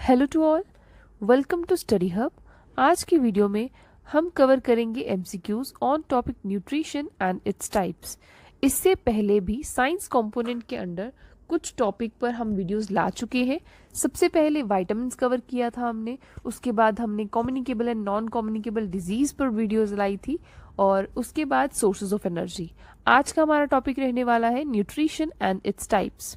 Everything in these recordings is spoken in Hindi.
Hello to all, welcome to study hub. आज की वीडियो में हम कवर करेंगे MCQs on topic nutrition and its types. इससे पहले भी साइंस कंपोनेंट के अंडर कुछ टॉपिक पर हम वीडियोस ला चुके हैं। सबसे पहले विटामिन्स कवर किया था हमने, उसके बाद हमने communicable and non communicable disease पर वीडियोस लाई थी, और उसके बाद सोर्सेज ऑफ एनर्जी। आज का हमारा टॉपिक रहने वाला है nutrition and its types.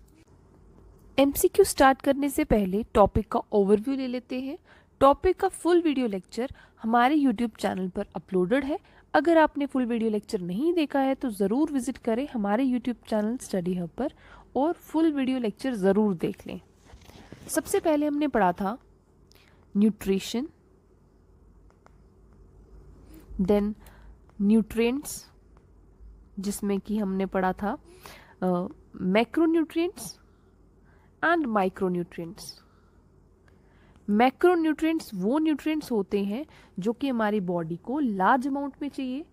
MCQ start करने से पहले टॉपिक का ओवरव्यू ले लेते हैं। टॉपिक का फुल वीडियो लेक्चर हमारे यूट्यूब चैनल पर अपलोडेड है। अगर आपने फुल वीडियो लेक्चर नहीं देखा है तो ज़रूर विजिट करें हमारे यूट्यूब चैनल स्टडी हब पर और फुल वीडियो लेक्चर ज़रूर देख लें। सबसे पहले हमने पढ़ा था न्यूट्रिशन, देन न्यूट्रिएंट्स, जिसमें कि हमने पढ़ा था मैक्रोन्यूट्रिएंट्स एंड माइक्रोन्यूट्रिएंट्स। मैक्रोन्यूट्रिएंट्स वो न्यूट्रिएंट्स होते हैं जो कि हमारी बॉडी को लार्ज अमाउंट में चाहिए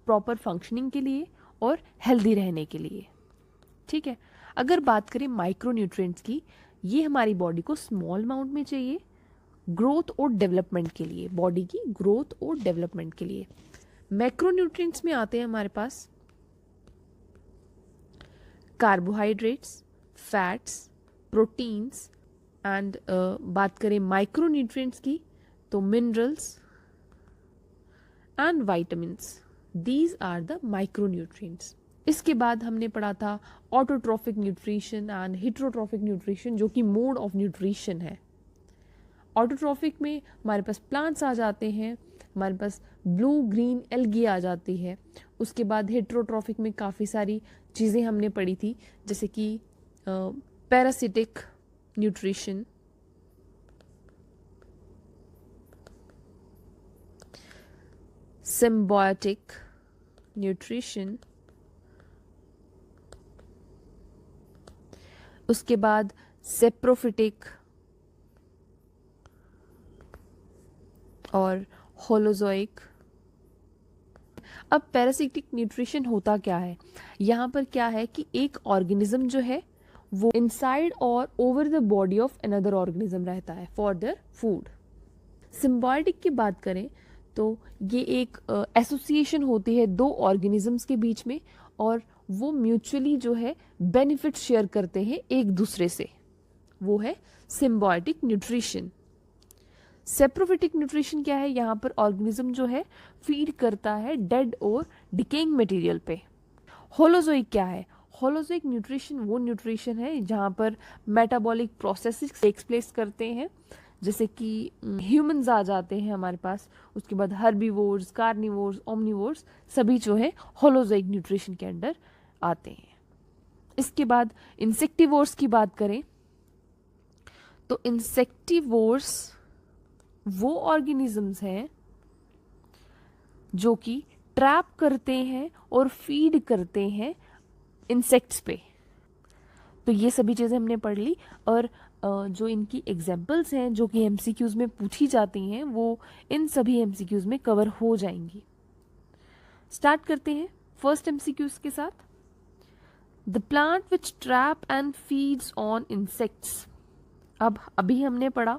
प्रॉपर फंक्शनिंग के लिए और हेल्दी रहने के लिए। ठीक है, अगर बात करें माइक्रोन्यूट्रिएंट्स की, ये हमारी बॉडी को स्मॉल अमाउंट में चाहिए ग्रोथ और डेवलपमेंट के लिए, बॉडी की ग्रोथ और डेवलपमेंट के लिए। मैक्रोन्यूट्रिएंट्स में आते हैं हमारे पास कार्बोहाइड्रेट्स, फैट्स, प्रोटीन्स एंड बात करें माइक्रोन्यूट्रिएंट्स की तो minerals and vitamins, these are the micronutrients. इसके बाद हमने पढ़ा था autotrophic nutrition and heterotrophic nutrition, जो कि मोड ऑफ न्यूट्रिशन है। ऑटोट्रॉफिक में हमारे पास प्लांट्स आ जाते हैं, हमारे पास ब्लू ग्रीन एल्गी आ जाती है। उसके बाद हेटेरोट्रॉफिक में काफ़ी सारी चीज़ें हमने पढ़ी थी, जैसे कि पैरासिटिक न्यूट्रिशन, सिम्बायोटिक न्यूट्रिशन, उसके बाद सेप्रोफिटिक और होलोजोइक। अब पैरासिटिक न्यूट्रिशन होता क्या है? यहाँ पर क्या है कि एक ऑर्गेनिज्म जो है वो इनसाइड और over the body of another organism रहता है फॉर देयर फूड। सिम्बायोटिक की बात करें तो ये एक एसोसिएशन होती है दो ऑर्गेनिजम्स के बीच में, और वो म्यूचुअली जो है बेनिफिट शेयर करते हैं एक दूसरे से, वो है सिम्बायोटिक न्यूट्रिशन। सेप्रोफिटिक न्यूट्रिशन क्या है? यहाँ पर ऑर्गेनिज्म जो है फीड करता है डेड और डिकेइंग मटेरियल पे। होलोजोइक क्या है? होलोजोइक न्यूट्रिशन वो न्यूट्रिशन है जहाँ पर मेटाबॉलिक प्रोसेसेस टेक्स प्लेस करते हैं, जैसे कि ह्यूमंस आ जाते हैं हमारे पास, उसके बाद हर्बीवोर्स, कार्निवोर्स, ओमनिवोर्स, सभी जो है होलोजोइक न्यूट्रिशन के अंडर आते हैं। इसके बाद इंसेक्टिवोर्स की बात करें तो इंसेक्टिवोर्स वो ऑर्गेनिजम्स हैं जो कि ट्रैप करते हैं और फीड करते हैं इंसेक्ट्स पे। तो ये सभी चीज़ें हमने पढ़ ली, और जो इनकी एग्जाम्पल्स हैं जो कि एमसीक्यूज में पूछी जाती हैं वो इन सभी एमसीक्यूज में कवर हो जाएंगी। स्टार्ट करते हैं फर्स्ट एमसीक्यूज के साथ। The plant which trap and feeds on insects. अब अभी हमने पढ़ा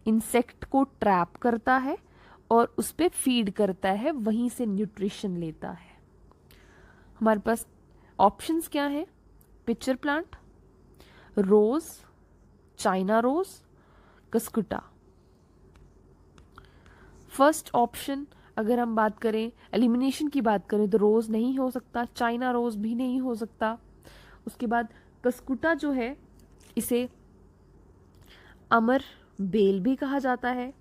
इंसेक्ट को ट्रैप करता है और उस पर फीड करता है, वहीं से न्यूट्रिशन लेता है। हमारे पास ऑप्शंस क्या है? पिक्चर प्लांट, रोज, China rose, Cuscuta. First option अगर हम बात करें, एलिमिनेशन की बात करें तो रोज नहीं हो सकता, चाइना रोज भी नहीं हो सकता। उसके बाद कस्कुटा जो है इसे अमर बेल भी कहा जाता है,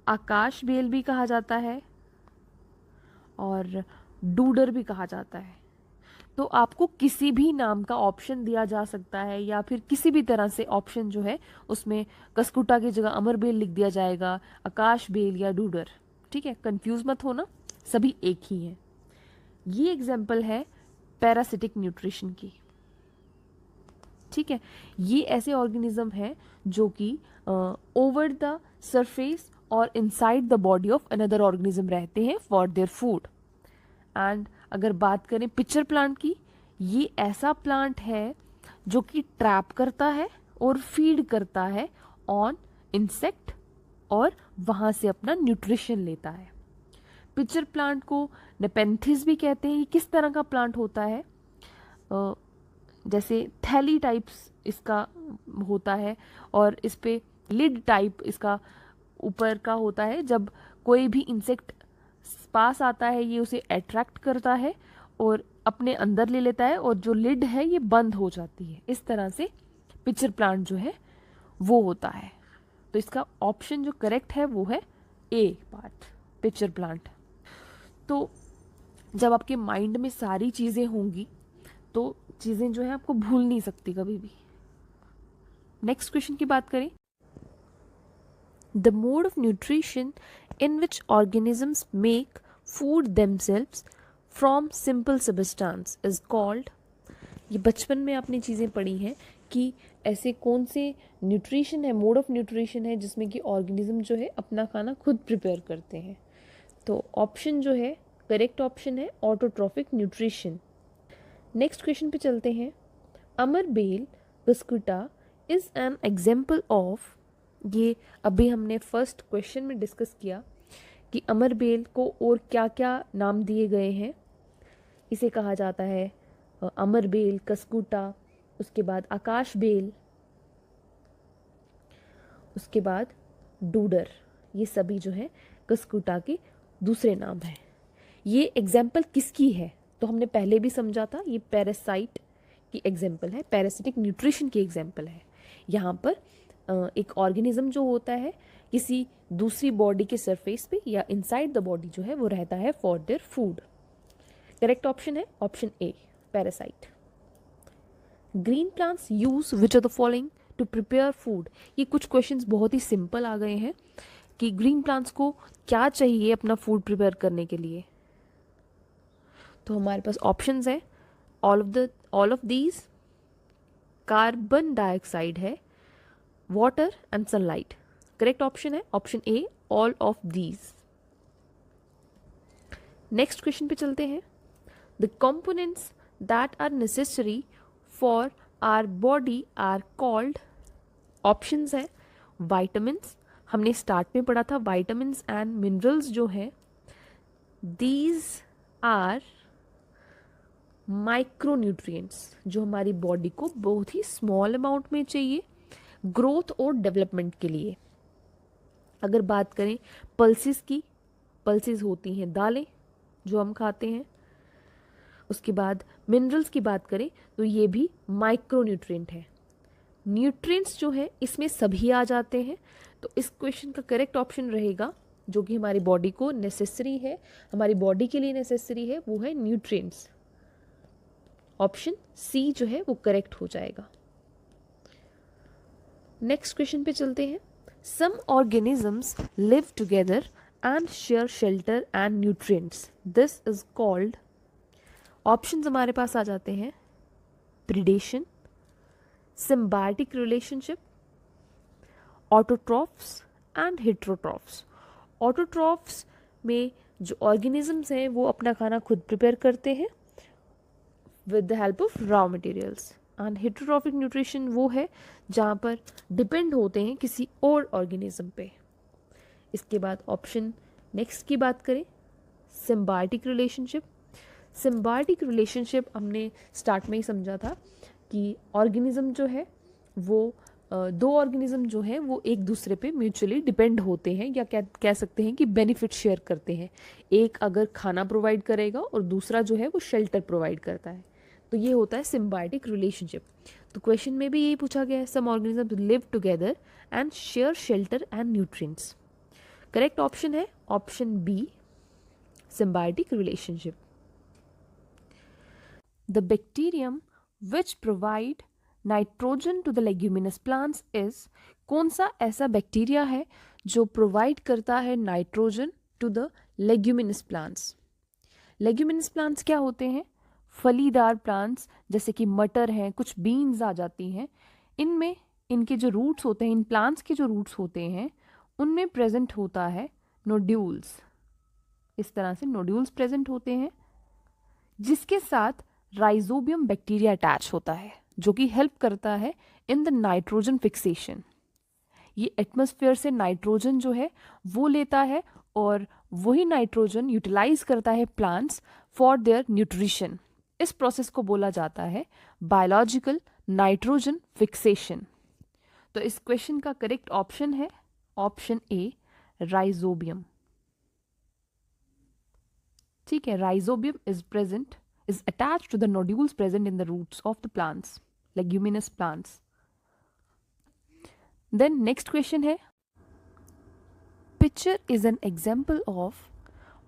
आकाश बेल भी कहा जाता है, और डूडर भी कहा जाता है। तो आपको किसी भी नाम का ऑप्शन दिया जा सकता है, या फिर किसी भी तरह से ऑप्शन जो है उसमें कस्कुटा की जगह अमर बेल लिख दिया जाएगा, आकाश बेल या डूडर। ठीक है, कंफ्यूज मत होना, सभी एक ही हैं। ये एग्जाम्पल है पैरासिटिक न्यूट्रिशन की। ठीक है, ये ऐसे ऑर्गेनिज्म हैं जो कि ओवर द सरफेस और inside the body of another organism रहते हैं फॉर देयर फूड। एंड अगर बात करें पिक्चर प्लांट की, ये ऐसा प्लांट है जो कि ट्रैप करता है और फीड करता है ऑन इंसेक्ट और वहाँ से अपना न्यूट्रिशन लेता है। पिचर प्लांट को नेपेंथिस भी कहते हैं। ये किस तरह का प्लांट होता है? जैसे थैली टाइप्स इसका होता है और इस पे लिड टाइप इसका ऊपर का होता है। जब कोई भी इंसेक्ट पास आता है ये उसे अट्रैक्ट करता है और अपने अंदर ले लेता है और जो लिड है ये बंद हो जाती है। इस तरह से पिचर प्लांट जो है वो होता है। तो इसका ऑप्शन जो करेक्ट है वो है ए पार्ट, पिचर प्लांट। तो जब आपके माइंड में सारी चीज़ें होंगी तो चीज़ें जो है आपको भूल नहीं सकती कभी भी। नेक्स्ट क्वेश्चन की बात करें, the mode of nutrition in which organisms make food themselves from simple substance is called. ये बचपन में आपने चीज़ें पढ़ी हैं कि ऐसे कौन से न्यूट्रिशन है, मोड ऑफ न्यूट्रिशन है जिसमें कि ऑर्गेनिज्म जो है अपना खाना खुद प्रिपेयर करते हैं। तो ऑप्शन जो है करेक्ट ऑप्शन है ऑटोट्रॉफिक न्यूट्रिशन। नेक्स्ट क्वेश्चन पे चलते हैं, amarbel cuscuta is an example of. ये अभी हमने फर्स्ट क्वेश्चन में डिस्कस किया कि अमर बेल को और क्या क्या नाम दिए गए हैं। इसे कहा जाता है अमर बेल, कस्कुटा, उसके बाद आकाश बेल, उसके बाद डूडर। ये सभी जो है कस्कुटा के दूसरे नाम हैं। ये एग्जाम्पल किसकी है? तो हमने पहले भी समझा था, ये पैरासाइट की एग्जाम्पल है, पैरासिटिक न्यूट्रिशन की एग्जाम्पल है। यहाँ पर एक ऑर्गेनिज्म जो होता है किसी दूसरी बॉडी के सरफेस पे या इनसाइड द बॉडी जो है वो रहता है for their food. Correct option है option A, parasite. Green plants use which are the following to prepare food. ये कुछ क्वेश्चंस बहुत ही सिंपल आ गए हैं कि ग्रीन प्लांट्स को क्या चाहिए अपना फूड प्रिपेयर करने के लिए। तो हमारे पास ऑप्शंस है all of these, carbon dioxide है, water and sunlight. Correct option है option A, all of these. Next question पे चलते हैं, the components that are necessary for our body are called. Options है वाइटामिन्स, हमने स्टार्ट में पढ़ा था वाइटामिन्स एंड मिनरल्स जो है दीज आर माइक्रोन्यूट्रिएंट्स जो हमारी बॉडी को बहुत ही स्मॉल अमाउंट में चाहिए ग्रोथ और डेवलपमेंट के लिए। अगर बात करें पल्सेस की, पल्सेस होती हैं दालें जो हम खाते हैं। उसके बाद मिनरल्स की बात करें तो ये भी माइक्रोन्यूट्रिएंट है। न्यूट्रिएंट्स जो है इसमें सभी आ जाते हैं। तो इस क्वेश्चन का करेक्ट ऑप्शन रहेगा जो कि हमारी बॉडी को नेसेसरी है, हमारी बॉडी के लिए नेसेसरी है, वो है न्यूट्रिएंट्स। ऑप्शन सी जो है वो करेक्ट हो जाएगा। नेक्स्ट क्वेश्चन पे चलते हैं, some organisms live together and share shelter and nutrients, this is called. Options हमारे पास आ जाते हैं predation, symbiotic relationship, autotrophs and heterotrophs. Autotrophs में जो ऑर्गेनिजम्स हैं वो अपना खाना खुद प्रिपेयर करते हैं with the help of raw materials. And heterotrophic nutrition वो है जहाँ पर डिपेंड होते हैं किसी और ऑर्गेनिज्म पे। इसके बाद ऑप्शन नेक्स्ट की बात करें, सिम्बायोटिक रिलेशनशिप। सिम्बायोटिक रिलेशनशिप हमने स्टार्ट में ही समझा था कि ऑर्गेनिज्म जो है वो दो ऑर्गेनिज्म जो हैं वो एक दूसरे पे म्यूचुअली डिपेंड होते हैं या कह सकते हैं कि बेनिफिट शेयर करते हैं। एक अगर खाना प्रोवाइड करेगा और दूसरा जो है वो शेल्टर प्रोवाइड करता है, तो ये होता है सिम्बायोटिक रिलेशनशिप। तो क्वेश्चन में भी यही पूछा गया है, some organism live together and share shelter and nutrients. Correct option है option B, symbiotic relationship. The bacterium which provide nitrogen to the leguminous plants is, कौन सा ऐसा बैक्टीरिया है जो प्रोवाइड करता है nitrogen to the leguminous plants. Leguminous plants क्या होते हैं? फलीदार प्लांट्स, जैसे कि मटर हैं, कुछ बीन्स आ जाती हैं। इनमें इनके जो रूट्स होते हैं, इन प्लांट्स के जो रूट्स होते हैं उनमें प्रेजेंट होता है नोड्यूल्स। इस तरह से नोड्यूल्स प्रेजेंट होते हैं जिसके साथ राइजोबियम बैक्टीरिया अटैच होता है जो कि हेल्प करता है इन द नाइट्रोजन फिक्सेशन। ये एटमॉस्फेयर से नाइट्रोजन जो है वो लेता है और वही नाइट्रोजन यूटिलाइज करता है प्लांट्स फॉर देयर न्यूट्रिशन। इस प्रोसेस को बोला जाता है बायोलॉजिकल नाइट्रोजन फिक्सेशन। तो इस क्वेश्चन का करेक्ट ऑप्शन है ऑप्शन ए, राइजोबियम। ठीक है, rhizobium is attached to the nodules present in the roots of the plants, leguminous plants. Then next question है, picture is an example of,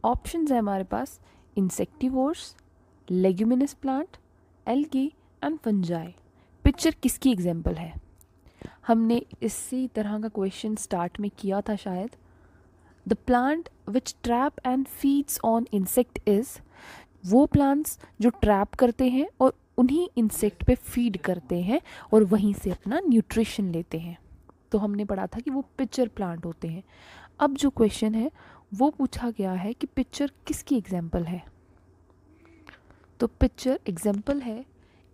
options है हमारे पास insectivores, leguminous plant, algae and fungi। Picture किसकी एग्जाम्पल है? हमने इसी तरह का क्वेश्चन स्टार्ट में किया था शायद। The plant which trap and feeds on insect is, वो प्लांट्स जो ट्रैप करते हैं और उन्हीं इंसेक्ट पे फीड करते हैं और वहीं से अपना न्यूट्रिशन लेते हैं। तो हमने पढ़ा था कि वो पिक्चर प्लांट होते हैं। अब जो क्वेश्चन है वो पूछा गया है कि पिक्चर किसकी एग्जाम्पल है? तो पिक्चर एग्जाम्पल है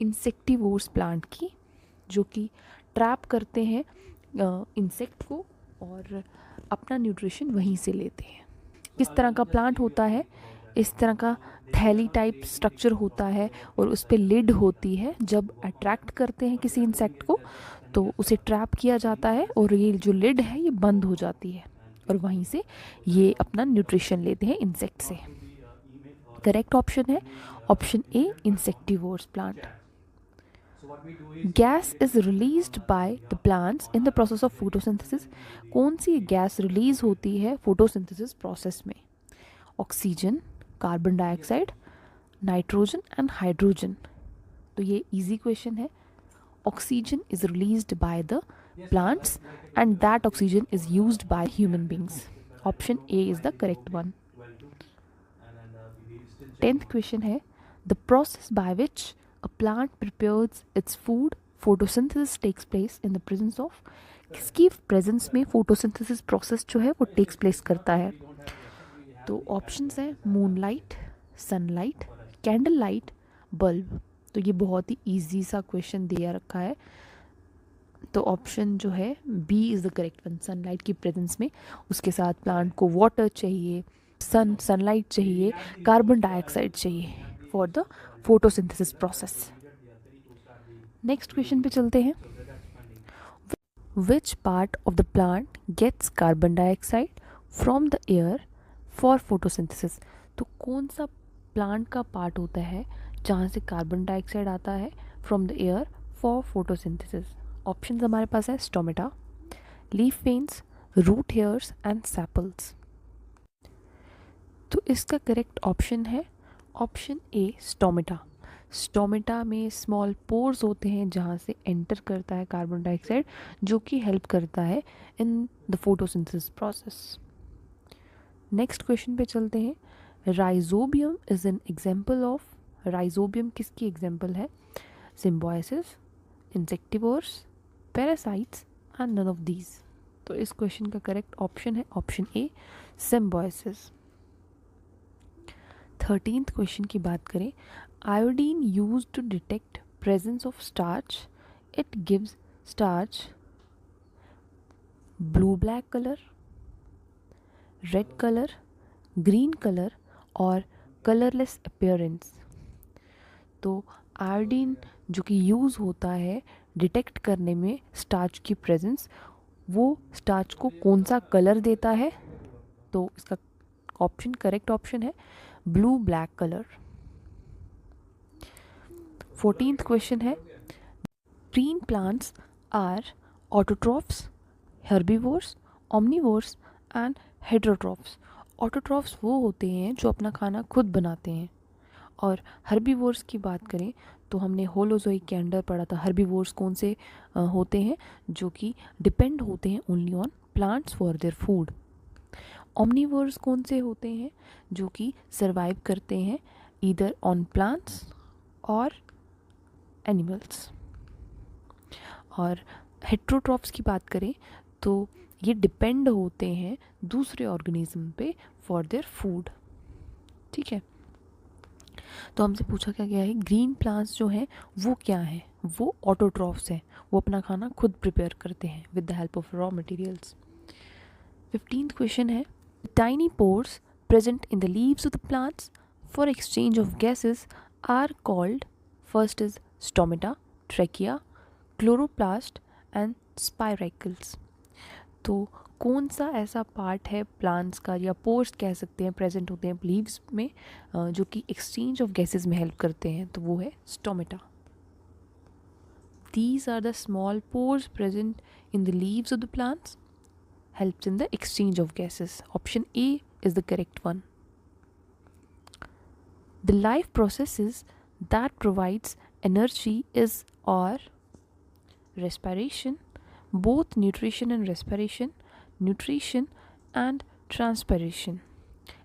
इंसेक्टिवोर्स प्लांट की, जो कि ट्रैप करते हैं इंसेक्ट को और अपना न्यूट्रिशन वहीं से लेते हैं। किस तरह का प्लांट होता है? इस तरह का थैली टाइप स्ट्रक्चर होता है और उस पर लिड होती है। जब अट्रैक्ट करते हैं किसी इंसेक्ट को तो उसे ट्रैप किया जाता है और ये जो लिड है ये बंद हो जाती है और वहीं से ये अपना न्यूट्रिशन लेते हैं इंसेक्ट से। करेक्ट ऑप्शन है option A, insectivores plant. Gas is released by the plants in the process of photosynthesis. कौन सी गैस रिलीज होती है फोटोसिंथेसिस प्रोसेस में? Oxygen, carbon dioxide, nitrogen and hydrogen. तो ये इजी क्वेश्चन है। Oxygen is released by the plants and that oxygen is used by human beings. Option A is the correct one. 10th question है, the process by which a plant prepares its food, photosynthesis takes place in the presence of। किसकी प्रेजेंस में फोटोसिंथेसिस प्रोसेस जो है वो टेक्स प्लेस करता है? तो ऑप्शंस हैं moonlight, sunlight, candle light, bulb. तो ये बहुत ही इजी सा क्वेश्चन दिया रखा है। तो ऑप्शन जो है B is the correct one. Sunlight की प्रेजेंस में उसके साथ प्लांट को वाटर चाहिए, सनलाइट चाहिए, कार्बन डाइऑक्साइड चाहिए for the photosynthesis process. Next question पे चलते हैं। Which part of the plant gets carbon dioxide from the air for photosynthesis? तो कौन सा प्लांट का पार्ट होता है जहाँ से कार्बन डाइऑक्साइड आता है from the air for photosynthesis? Option हमारे पास है stomata, leaf veins, root hairs and sepals. तो इसका करेक्ट ऑप्शन है ऑप्शन ए, स्टोमेटा। स्टोमेटा में स्मॉल पोर्स होते हैं जहाँ से एंटर करता है कार्बन डाइऑक्साइड, जो कि हेल्प करता है in the photosynthesis process. Next question पे चलते हैं। Rhizobium is an example of. Rhizobium किसकी एग्जाम्पल है? Symbiosis, insectivores, parasites and none of these. तो इस क्वेश्चन का करेक्ट ऑप्शन है option A, symbiosis. 13th question की बात करें। Iodine use to detect presence of starch, it gives starch blue black colour, red colour, green colour और कलरलेस अपीयरेंस। तो आयोडीन जो कि यूज़ होता है डिटेक्ट करने में स्टार्च की प्रेजेंस, वो स्टार्च को कौन सा कलर देता है? तो इसका ऑप्शन करेक्ट ऑप्शन है blue black colour. 14th question है। Green plants are autotrophs, herbivores, omnivores and heterotrophs. Autotrophs वो होते हैं जो अपना खाना खुद बनाते हैं, और हर्बीवोर्स की बात करें तो हमने होलोजोइक के अंडर पढ़ा था हर्बीवोर्स कौन से होते हैं, जो कि डिपेंड होते हैं only on plants for their food. Omnivores कौन से होते हैं? जो कि सर्वाइव करते हैं ईदर ऑन प्लांट्स और एनिमल्स। और हेटेरोट्रॉफ्स की बात करें तो ये डिपेंड होते हैं दूसरे ऑर्गेनिज्म पे फॉर देयर फूड। ठीक है, तो हमसे पूछा क्या गया है ग्रीन प्लांट्स जो हैं वो क्या हैं, वो ऑटोट्रॉफ्स हैं, वो अपना खाना खुद प्रिपेयर करते हैं with the help of raw materials. 15th question है, tiny pores present in the leaves of the plants for exchange of gases are called, first is stomata, trachea, chloroplast and spiracles। तो कौन सा ऐसा पार्ट है प्लांट्स का या पोर्स कह सकते हैं प्रेजेंट होते हैं लीव्स में जो कि एक्सचेंज ऑफ गैसेस में हेल्प करते हैं, तो वो है stomata. These are the small pores present in the leaves of the plants, helps in the exchange of gases. Option A is the correct one. The life processes that provides energy is or respiration, both nutrition and respiration, nutrition and transpiration.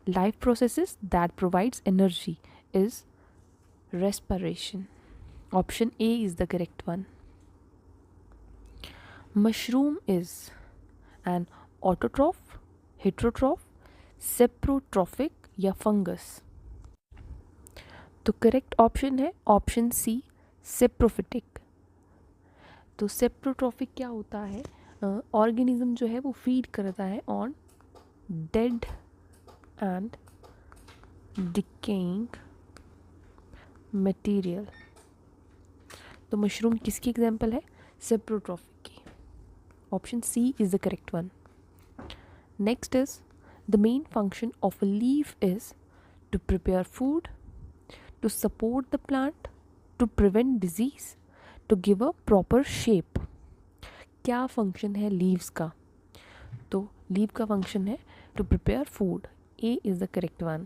Life processes that provides energy is respiration. Option A is the correct one. Mushroom is an autotroph, heterotroph, saprotrophic या फंगस। तो करेक्ट ऑप्शन है ऑप्शन सी, सेप्रोफिटिक। तो सेप्रोट्रॉफिक क्या होता है, ऑर्गेनिज्म जो है वो फीड करता है on dead and decaying material. तो मशरूम किसकी एग्जांपल है, सेप्रोट्रॉफिक की। Option C is the correct one. Next is the main function of a leaf is to prepare food, to support the plant, to prevent disease, to give a proper shape। क्या फंक्शन है लीव्स का, तो लीव का फंक्शन है to prepare food. A is the correct one.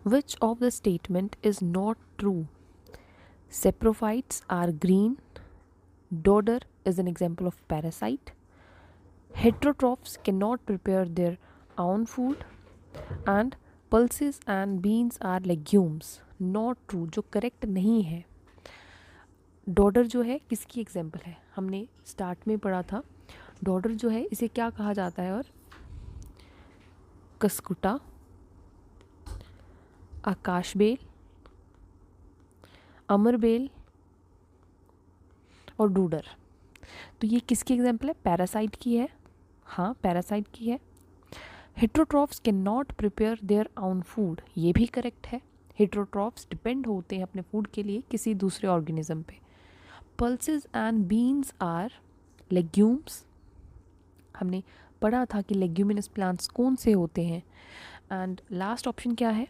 Which of the statement is not true, saprophytes are green, dodder is an example of parasite, heterotrophs cannot prepare their own food, and pulses and beans are legumes। Not true, जो करेक्ट नहीं है। डॉडर जो है किसकी एग्जाम्पल है, हमने स्टार्ट में पढ़ा था। डॉडर जो है इसे क्या कहा जाता है, और कसकुटा, आकाशबेल, अमरबेल और डूडर। तो ये किसकी एग्जाम्पल है, पैरासाइट की है। हाँ, पैरासाइट की है। Heterotrophs can not prepare their own food, ये भी करेक्ट है। हेट्रोट्रॉफ्स डिपेंड होते हैं अपने फूड के लिए किसी दूसरे ऑर्गेनिज्म पे। Pulses and beans are legumes, हमने पढ़ा था कि लेग्यूमिनस प्लांट्स कौन से होते हैं। एंड लास्ट ऑप्शन क्या है,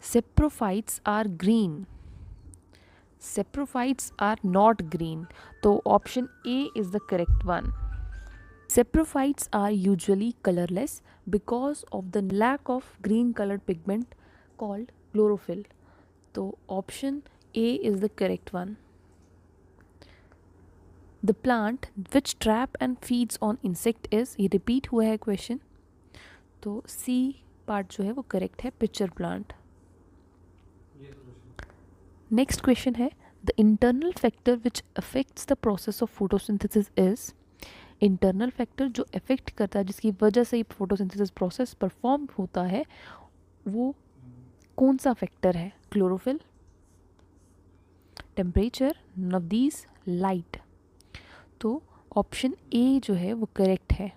saprophytes are green, saprophytes are not green. तो option A is the correct one. Saprophytes are usually colorless because of the lack of green colored pigment called chlorophyll। तो option A is the correct one। The plant which trap and feeds on insect is, ये repeat हुआ है question, तो C part जो है वो correct है, pitcher plant। Next question है, the internal factor which affects the process of photosynthesis is, internal factor जो इफेक्ट करता है, जिसकी वजह से फोटोसिंथेसिस प्रोसेस परफॉर्म होता है, वो कौन सा फैक्टर है, क्लोरोफिल, टेम्परेचर, नवदीस, लाइट। तो ऑप्शन ए जो है वो करेक्ट है।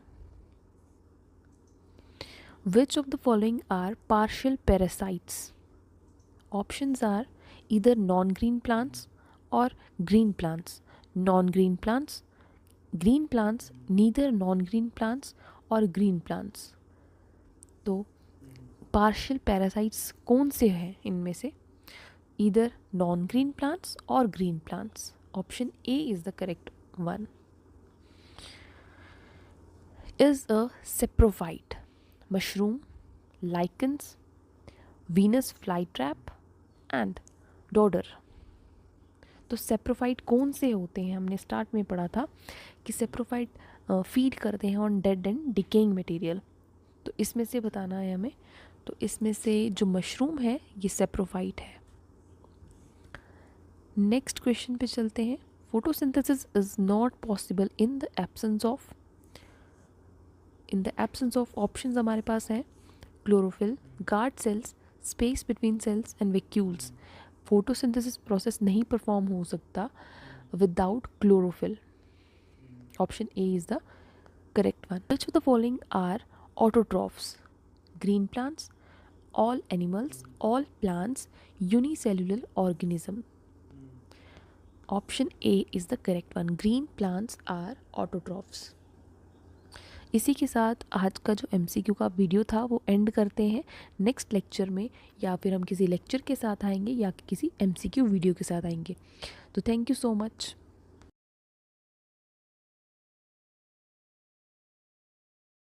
Which of the following are partial parasites, options are either non green plants और green plants. Non green plants, green plants, neither non green plants और ग्रीन प्लांट्स। तो पार्शियल पैरासाइट्स कौन से हैं इनमें से, ईदर नॉन ग्रीन प्लांट्स और green plants. Option A is the correct one. Is a saprophyte mushroom, lichens, Venus fly trap and dodder. तो सेप्रोफाइट कौन से होते हैं, हमने स्टार्ट में पढ़ा था कि सेप्रोफाइट फीड करते हैं on dead and decaying material. तो इसमें से बताना है हमें, तो इसमें से जो मशरूम है ये सेप्रोफाइट है। नेक्स्ट क्वेश्चन पे चलते हैं। Photosynthesis is not possible in the absence of options हमारे पास हैं chlorophyll, guard cells, space between cells and vacuoles. Photosynthesis process नहीं परफॉर्म हो सकता without chlorophyll. Option A is the correct one. Which of the following are autotrophs? Green plants, all animals, all plants, unicellular organism. Option A is the correct one. Green plants are autotrophs. इसी के साथ आज का जो MCQ का वीडियो था वो एंड करते हैं. नेक्स्ट लेक्चर में या फिर हम किसी लेक्चर के साथ आएंगे या किसी MCQ वीडियो के साथ आएंगे. तो थैंक यू सो मच.